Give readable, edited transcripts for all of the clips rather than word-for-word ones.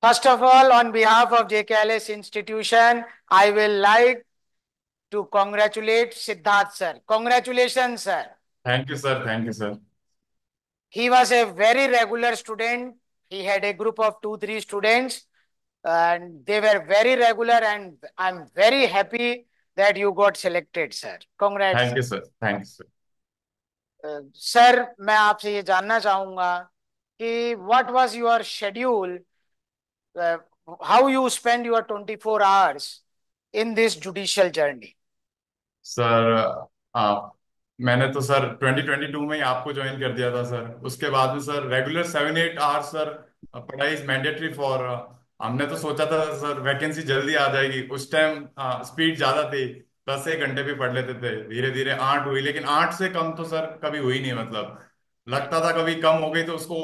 First of all, on behalf of JKLS institution, I will like to congratulate Siddharth sir. Congratulations, sir. Thank you sir, thank you sir. He was a very regular student. He had a group of two, three students, and they were very regular. And I'm very happy that you got selected, sir. Congrats, thank sir. You sir, thank you sir. Sir, मैं आपसे ये जानना चाहूंगा कि what was your schedule? uh, how you spend your 24 hours in this judicial journey? Sir मैंने तो sir 2022 में ही आपको ज्वाइन कर दिया था सर। उसके बाद में सर रेगुलर 7-8 आवर्स सर पढ़ाई इज मैंडेटरी फॉर। हमने तो सोचा था सर वैकेंसी जल्दी आ जाएगी। उस टाइम स्पीड ज्यादा थी, 10 1 घंटे भी पढ़ लेते थे। धीरे धीरे 8 हुई, लेकिन 8 से कम तो सर कभी हुई नहीं। मतलब लगता था कभी कम हो गई तो उसको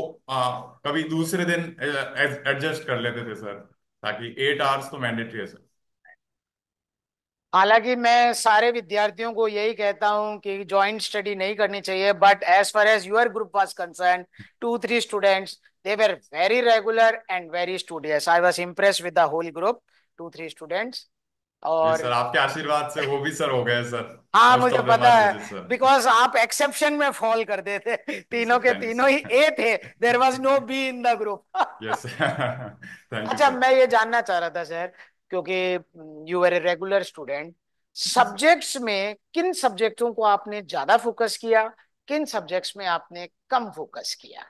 कभी दूसरे दिन एडजस्ट कर लेते थे सर, ताकि 8 आवर्स तो मैंडेटरी है सर। हालांकि मैं सारे विद्यार्थियों को यही कहता हूं कि जॉइंट स्टडी नहीं करनी चाहिए, but as far as your group was concern, two three students, they were very regular and very studious. I was impress with the whole group, two three students. जी और सर, आपके आशीर्वाद से वो भी सर हो गए सर। हाँ, मोस्ट मुझे ऑफ देम पता आर है, जजेस सर। बिकॉज आप एक्सेप्शन में फॉल करते थे। जी तीनों सर, के थैंक यू तीनों सर। ही ए थे। There was no B in the group. Yes thank you अच्छा, सर। मैं ये जानना चाह रहा था सर, क्योंकि you were a regular student, जी सर। सब्जेक्ट्स में किन सब्जेक्टों को आपने ज्यादा फोकस किया, किन सब्जेक्ट्स में आपने कम फोकस किया?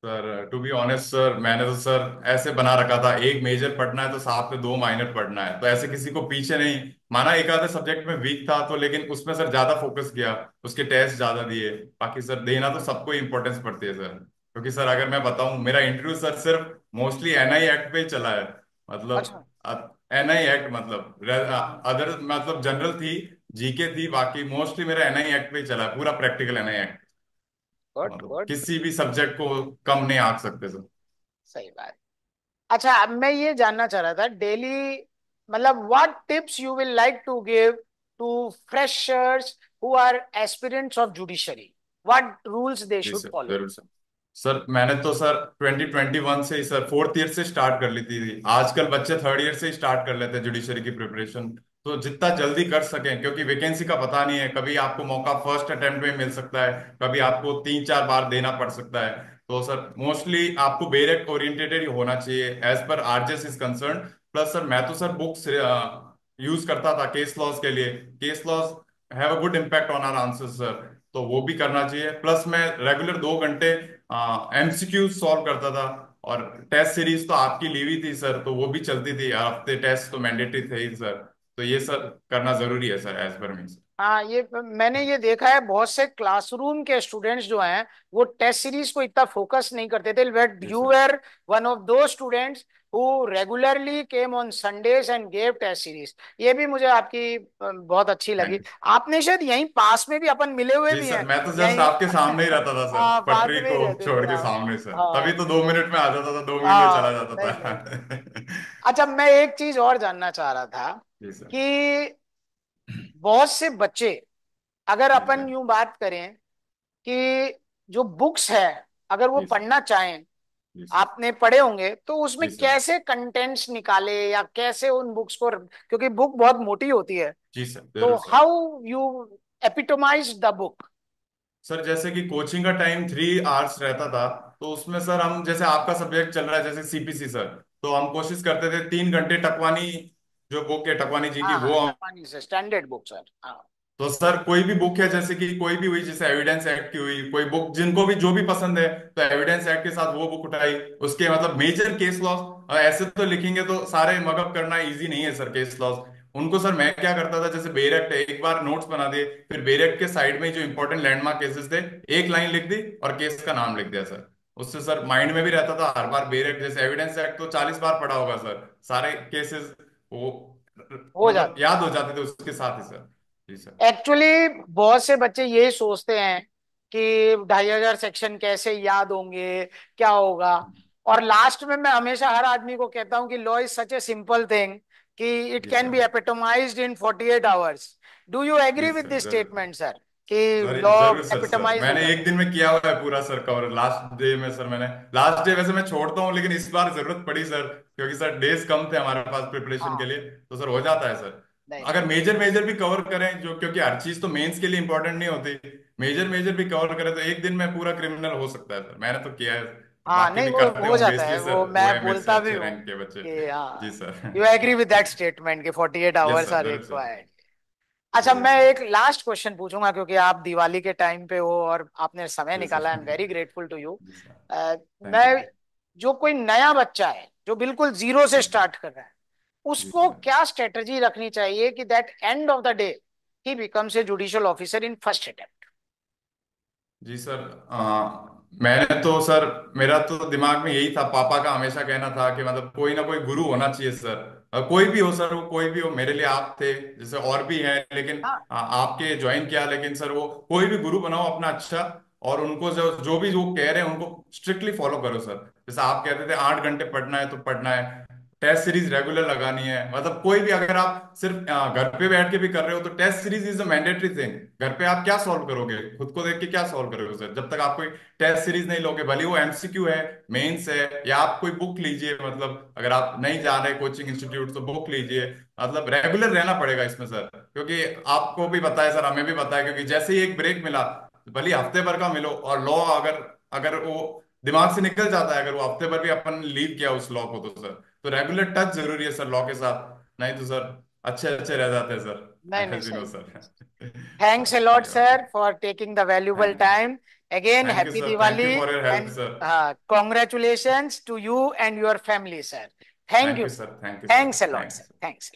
Sir to be honest sir, मैंने तो सर ऐसे बना रखा था, एक मेजर पढ़ना है तो साथ में 2 माइनर पढ़ना है। तो ऐसे किसी को पीछे नहीं माना। एक आधे सब्जेक्ट में वीक था तो, लेकिन उसमें सर ज्यादा फोकस किया, उसके टेस्ट ज्यादा दिए। बाकी सर देना तो सबको इंपॉर्टेंस पड़ती है सर। क्योंकि सर अगर मैं बताऊं, मेरा इंटरव्यू सर सिर्फ मोस्टली एनआई एक्ट पे ही चला है। अच्छा। मतलब एनआई एक्ट मतलब अदर मतलब जनरल थी, जीके थी, बाकी मोस्टली मेरा एनआई एक्ट पे ही चला है, पूरा प्रैक्टिकल एनआई एक्ट। गुड मतलब गुड। किसी भी सब्जेक्ट को कम नहीं आंक सकते सर। सही बात। अच्छा, अब मैं ये जानना चाह रहा था, डेली मतलब what tips you will like to give to freshers who are aspirants of judiciary, what rules they जी शुड सर, फॉलो? जरूर सर। सर मैंने तो सर 2021 से ही सर फोर्थ ईयर से स्टार्ट कर ली थी। आजकल बच्चे थर्ड ईयर से ही स्टार्ट कर लेते हैं जुडिशरी की प्रिपरेशन। तो जितना जल्दी कर सकें, क्योंकि वैकेंसी का पता नहीं है, कभी आपको मौका फर्स्ट अटेम्प्ट में मिल सकता है, कभी आपको 3 4 बार देना पड़ सकता है। तो सर मोस्टली आपको बेरेक्ट ओरिएंटेटेड ही होना चाहिए as per RJS is concern. Plus sir मैं तो सर बुक्स यूज करता था केस लॉज के लिए। Case laws have a good impact on our answers sir, तो वो भी करना चाहिए। प्लस मैं रेगुलर 2 घंटे एमसीक्यू सॉल्व करता था। और टेस्ट सीरीज तो आपकी ली हुई थी सर, तो वो भी चलती थी हफ्ते, टेस्ट तो मैंडेटरी थे ही सर। तो ये सर करना जरूरी है सर एज पर मी सर। हाँ, ये मैंने ये देखा है, बहुत से क्लासरूम के स्टूडेंट्स जो हैं वो टेस्ट सीरीज को इतना फोकस नहीं करते थे, बट जी you sir. Were one of दो students who regularly came on Sundays and gave test series. ये भी मुझे आपकी बहुत अच्छी लगी। Thank you. आपने शायद यहीं पास में भी, अपन मिले हुए जी भी सर, हैं मैं तो जस्ट यहीं। आपके सामने ही रहता था सर, हाँ, पास पटरी में ही को रहते थे छोड़ के आप। सामने सर। तभी हाँ तो 2 मिनट में आ जाता था, 2 मिनट में चला हाँ, जाता नहीं नहीं। था अच्छा, मैं एक चीज और जानना चाह रहा था जी सर। कि बहुत से बच्चे, अगर जी अपन सर। यूं बात करें कि जो बुक्स है, अगर वो जी सर। पढ़ना चाहें, जी सर। आपने पढ़े होंगे, तो उसमें जी सर। कैसे कंटेंट्स निकाले या कैसे उन बुक्स को, क्योंकि बुक बहुत मोटी होती है, जी सर, तो जरूर sir. How you epitomise the book? Sir जैसे कि कोचिंग का टाइम 3 आवर्स रहता था, तो उसमें सर हम, जैसे आपका सब्जेक्ट चल रहा है जैसे सीपीसी सर, तो हम कोशिश करते थे 3 घंटे टकवानी, जो बुक है टकवानी जी की, हाँ हाँ, वो। टपानी से स्टैंडर्ड बुक सर, हाँ। तो सर कोई भी बुक है, जैसे कि कोई भी हुई, जैसे एविडेंस एक्ट की हुई कोई बुक, जिनको भी जो भी पसंद है, तो एविडेंस एक्ट के साथ वो बुक उठाई। उसके मतलब मेजर केस लॉस ऐसे तो लिखेंगे तो सारे मगअप करना इजी नहीं है सर, केस लॉस। उनको सर मैं क्या करता था, जैसे बेर एक्ट है, एक बार नोट्स बना दिए, फिर बेर एक्ट के साइड में जो इंपॉर्टेंट लैंडमार्क केसेस थे, एक लाइन लिख दी और केस का नाम लिख दिया सर। उससे सर माइंड में भी रहता था हर बार। बेर एक्ट जैसे एविडेंस एक्ट तो 40 बार पढ़ा होगा सर, सारे केसेस वो हो मतलब जाते। याद हो जाते थे उसके साथ ही सर। जी सर। एक्चुअली बहुत से बच्चे यही सोचते हैं कि 2,500 सेक्शन कैसे याद होंगे, क्या होगा। और लास्ट में मैं हमेशा हर आदमी को कहता हूं कि law is such a simple thing कि इट जी can sir. Be epitomised in 48 hours. Do you जी एग्री विद सर, दिस जरूर। Statement, sir? कि जरूर लॉ जरूर सर। सर एपिटमाइज हो मैंने एक जाता है। दिन में किया हुआ है पूरा सर कवर, लास्ट डे में सर मैंने, लास्ट डे वैसे मैं छोड़ता हूँ लेकिन इस बार जरूरत पड़ी सर, क्योंकि सर डेज कम थे हमारे पास प्रिपरेशन के हाँ। लिए, तो सर हो जाता है सर। नहीं नहीं। अगर मेजर मेजर भी कवर करें जो, क्योंकि हर चीज तो मेंस के लिए इंपॉर्टेंट नहीं होती, मेजर मेजर भी कवर करें तो एक दिन में पूरा क्रिमिनल हो सकता है सर, मैंने तो किया है। हाँ बाकी नहीं, भी वो करते हो होंगे जाता इसलिए है, वो सर वो मैं है मेरे से बोलता भी अच्छे हूँ रैंक के बच्चे। कि जी हाँ, sir. You agree with that statement कि 48 यस आवर्स सर, आर जरूर सर। रिक्वायर्ड। अच्छा, जरूर मैं सर। एक लास्ट क्वेश्चन पूछूंगा क्योंकि आप दिवाली के टाइम पे हो और आपने समय जी निकाला, sir. I am very grateful to you. जी सर। Thank you. मैं, जो कोई नया बच्चा है जो बिल्कुल जीरो से स्टार्ट कर रहा है, जी उसको सर। क्या स्ट्रेटजी रखनी चाहिए कि that end of the day he becomes a judicial officer in first attempt? जी सर। मैंने तो सर, मेरा तो दिमाग में यही था, पापा का हमेशा कहना था कि मतलब कोई ना कोई गुरु होना चाहिए सर। कोई भी हो सर, वो कोई भी हो, मेरे लिए आप थे, जैसे और भी हैं लेकिन हाँ आपके ज्वाइन किया, लेकिन सर वो कोई भी गुरु बनाओ अपना अच्छा, और उनको जो जो भी वो कह रहे हैं उनको स्ट्रिक्टली फॉलो करो सर। जैसे आप कहते थे 8 घंटे पढ़ना है तो पढ़ना है, टेस्ट सीरीज रेगुलर लगानी है, मतलब कोई भी, अगर आप सिर्फ घर पे बैठ के भी कर रहे हो तो test series is a mandatory thing. घर पे आप क्या सॉल्व करोगे, खुद को देख के क्या सॉल्व करोगे सर, जब तक आप कोई टेस्ट सीरीज नहीं लोगे, भले वो एमसीक्यू है, मेंस है, या आप कोई बुक लीजिए, मतलब अगर आप नहीं जा रहे कोचिंग इंस्टीट्यूट तो बुक लीजिए। मतलब रेगुलर रहना पड़ेगा इसमें सर, क्योंकि आपको भी पता है सर, हमें भी पता है, क्योंकि जैसे ही एक ब्रेक मिला, भले ही हफ्ते भर का मिलो, और लॉ अगर अगर वो दिमाग से निकल जाता है, अगर वो हफ्ते भर भी अपन लीव किया उस लॉ को, तो सर तो रेगुलर टच जरूरी है सर लॉ के साथ, नहीं तो सर अच्छे अच्छे रह जाते हैं सर। नहीं नहीं, एज यू नो सही। सर। थैंक्स a lot जी sir for taking the valuable thank time. Again, thank you happy sir, thank Diwali you for your help and sir. congratulations to you and your family, sir. Thank thank you, you sir. Sir, thank you sir, Thanks a lot, thank sir. You. Thanks.